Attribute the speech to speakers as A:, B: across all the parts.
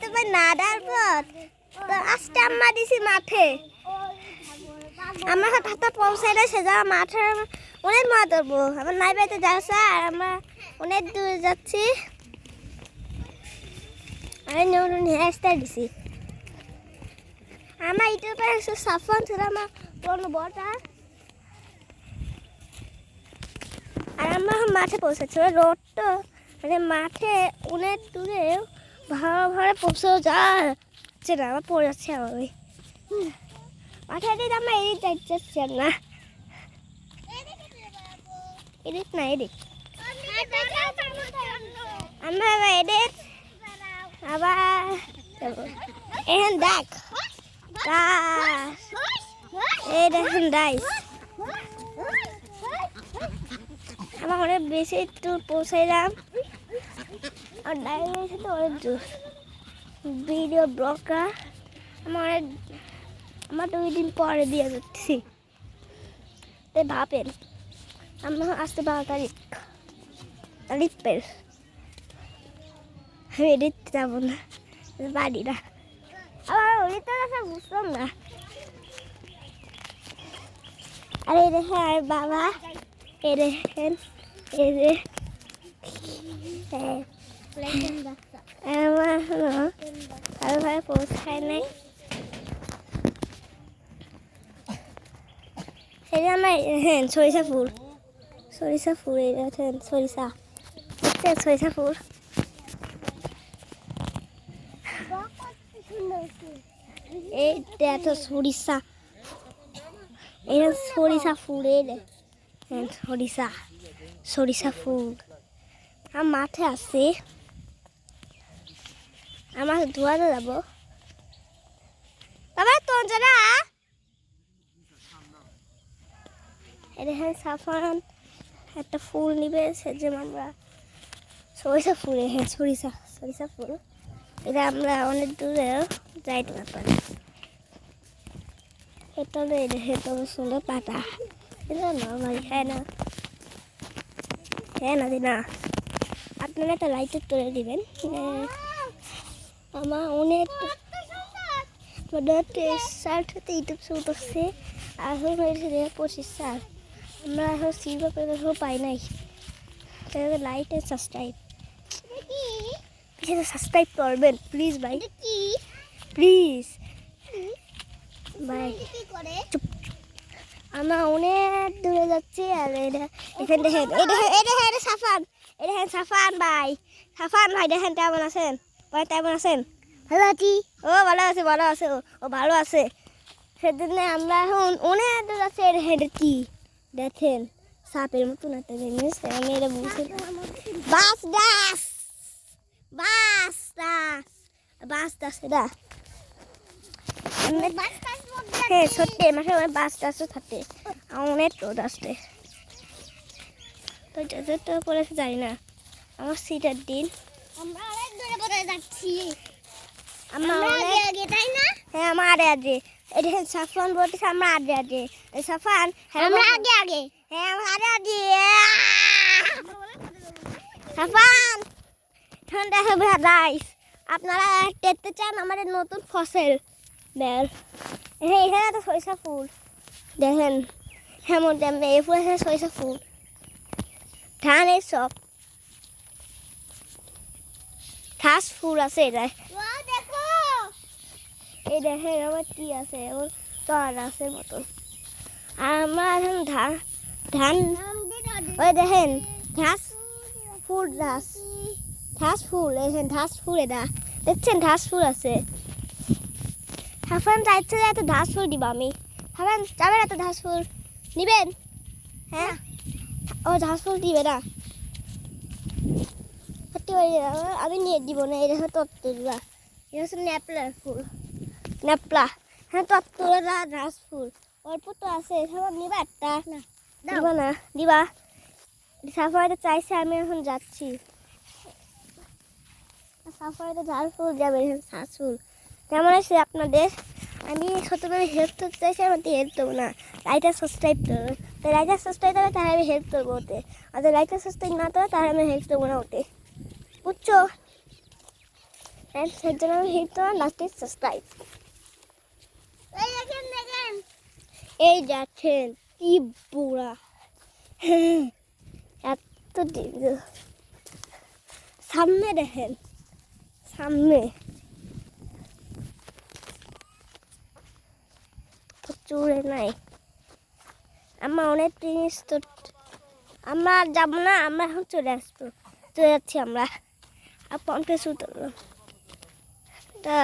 A: তো ভাই নাডার পথ তো আজকে আমরা দিছি মাঠে আমার হাতে পৌঁছাই না সে যাওয়া মাঠে অনেক মাছ ধরবো আমার নাই বাড়িতে যাচ্ছে আর আমরা অনেক দূরে যাচ্ছি আমি নতুন হেয়ার স্টাইল দিছি আমার ইউটিউবে সাফন ছিল আমার কোনো বটা আর আমরা মাঠে পৌঁছেছি রোডটা মানে মাঠে অনেক দূরে ভালো ভালো পৌঁছেও যাচ্ছে না আমার পড়ে যাচ্ছে আমার মাঠে এদিকে আমরা এদিক যাচ্ছি না এদিক না এদিক আমরা আবার এদিক আবার এখন দেখ এই দেখেন ডাইস আমার অনেক বেশি একটু পৌঁছাইলাম আর ডাইসের সাথে অনেক দূর ভিডিও ব্লগটা আমার 2 দিন পরে দিয়ে যাচ্ছি তাই ভাবেন আমরা আসতে 12 তারিখ পেল আমি এদিক যাবো না বাড়ি না আবার ওইটা বুঝলাম না আর এই দেখেন আর বাবা এই দেখেন এই যে ভালোভাবে পৌঁছায় নাই এই যে আমার হ্যাঁ সরিষা ফুল এই দেখেন সরিষা ফুল এইটা তো সরিষা ফুল সরিষা ফুল আমার মাঠে আছে আমার ধোয়াতে যাবো বাবা তোর যারা এখানে সাফান একটা ফুল নিবে সেজন্য আমরা সরিষা ফুল হ্যাঁ সরিষা ফুল এটা আমরা অনেক দূরে যাইতে না পারি এটা তো সুন্দর পাতা এটা নর্মাল হ্যাঁ না দিনা আপনারা একটা লাইটার তুলে দিবেন আমার অনেক সার্ট হতে ইউটিউব শুরু করছে এখন হয়েছে 25 সাল আমরা এখন সিলভার পেপারও পাই নাই লাইক এন্ড সাবস্ক্রাইব করবেন প্লিজ ভাই প্লিজ ভাই আমরা অনেক দূরে যাচ্ছি আর এখানে দেখেন এটা সাফান ভাই দেখেন কেমন আছেন ভাই কেমন আছেন ভালো আছি ও ভালো আছে ও ভালো আছে সেদিন আমরা এখন অনেক দূর যাচ্ছি এটা কি দেখেন সাপের মতন একটা জিনিস আমি এটা বুঝি বাস এটা হ্যাঁ সত্যি মাঠে বাস টাসও থাকে অনেক রোদ আসছে তো যত করেছে জানি না আমার সিটের দিন আমরা অনেক দূরে পড়ে যাচ্ছি তাই না হ্যাঁ আমার আগে এটা সাফান বলতেছে আমরা আগে সাফান আমরা আগে হ্যাঁ আমার আগে সাফান এখন দেখো রাইস আপনারা দেখতে চান আমাদের নতুন ফসল বের হ্যাঁ এখানে তো সরিষা ফুল দেখেন হেমন এই ফুল এখানে সরিষা ফুল ধানের সব ঘাস ফুল আছে এটা এই দেখেন আবার কি আছে এমন চর আছে মতন আর আমার এখন ধান ওই দেখেন ঘাস ফুল এখানে ঘাস ফুল এটা দেখছেন ঘাস ফুল আছে হাফান চাইছে যে এত ঘাস ফুল দিব আমি হাফান যাবেন এত ঘাস ফুল নিবেন হ্যাঁ ও ঘাস ফুল দিবে না আমি নিয়ে দিব না এটা তত্ত্ব দিবা এটা হচ্ছে ন্যাপলা হ্যাঁ তত্ত্ব ঘাস ফুল অল্প তো আছে সব নিবা একটা দিবা না দিবা সাফারিতে চাইছে আমি এখন যাচ্ছি সাফারিতে ঝাল ফুল যাবে ঘাস ফুল কেমন আছে আপনাদের আমি ছোটোবেলায় হেল্প করতে চাইছি আমার হেল্প করবো না লাইটার সাবস্ক্রাইব করবো তাই লাইটার সাবস্ক্রাইব করবে তাহলে আমি হেল্প করবো ওতে আর লাইটার সাবস্ক্রাইব না করবে তাহলে আমি হেল্প করবো না ওতে বুঝছো এন্ড সেই জন্য হিট করুন, লাস্টে সাবস্ক্রাইব। এই দেখেন কি বুড়া, এত দীর্ঘ। সামনে দেখেন, সামনে প্রচুর নাই। আমার অনেক জিনিস তো আমরা আর যাবো না, আমরা এখন চলে আসবো, চলে যাচ্ছি আমরা। আর পঞ্চাশ উঠলাম, তা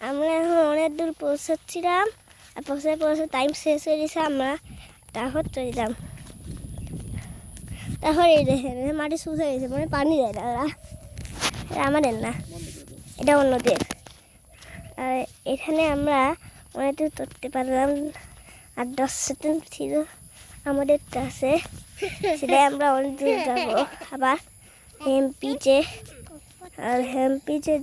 A: আমরা এখন অনেক দূর পৌঁছাচ্ছিলাম। আর পৌঁছে টাইম শেষ হয়ে গেছে, আমরা তারপর চলে যাম। তারপর এই দেখেন মাটি শুষে গেছে, মানে পানি দেয় না ওরা, এটা আমাদের না, এটা অন্যদের। আর এখানে আমরা অনেক দূর চড়তে পারলাম। আর 10 সেকেন্ড ছিল আমাদের কাছে, সেটাই আমরা অনেক দূর যাবো। আবার হেমপিচে, আর হেমপিচে